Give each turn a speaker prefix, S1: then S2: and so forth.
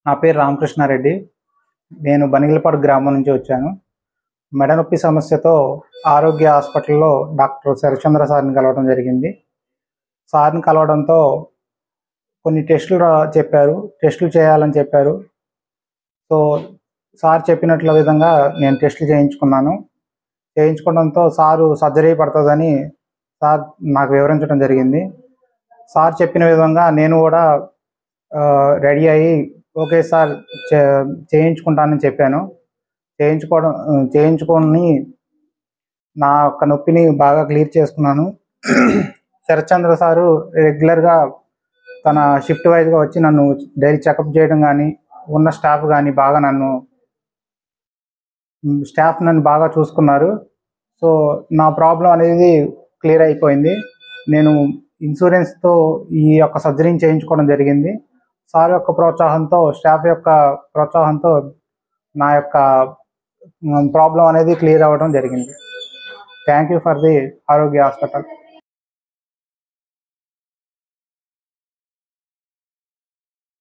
S1: నా పేరు రామకృష్ణారెడ్డి. నేను బనిగలపాడు గ్రామం నుంచి వచ్చాను. మెడ నొప్పి సమస్యతో ఆరోగ్య హాస్పిటల్‌లో డాక్టర్ శరత్చంద్ర సార్‌ని కలవడం జరిగింది. సార్‌ని కలవడంతో కొన్ని టెస్టులు చెప్పారు. టెస్టులు చేయాలని చెప్పారు. సో, సార్ చెప్పినట్ల విధంగా నేను టెస్టులు చేయించుకున్నాను. చేయించుకోవడంతో సారు సర్జరీ పడతదని సార్ నాకు వివరించడం జరిగింది. సార్ చెప్పిన విధంగా నేను కూడా రెడీ అయ్యి ఓకే సార్ చేయించుకుంటానని చెప్పాను. చేయించుకొని నా యొక్క నొప్పిని బాగా క్లియర్ చేసుకున్నాను. శరత్చంద్ర సారు రెగ్యులర్‌గా తన షిఫ్ట్ వైజ్‌గా వచ్చి నన్ను డైలీ చెకప్ చేయడం కానీ, ఉన్న స్టాఫ్ నన్ను బాగా చూసుకున్నారు. సో, నా ప్రాబ్లం అనేది క్లియర్ అయిపోయింది. నేను ఇన్సూరెన్స్‌తో ఈ యొక్క సర్జరీని చేయించుకోవడం జరిగింది. సార్ యొక్క ప్రోత్సాహంతో, స్టాఫ్ యొక్క ప్రోత్సాహంతో నా యొక్క ప్రాబ్లం అనేది క్లియర్ అవ్వడం జరిగింది. థ్యాంక్ యూ ఫర్ ది ఆరోగ్య హాస్పిటల్.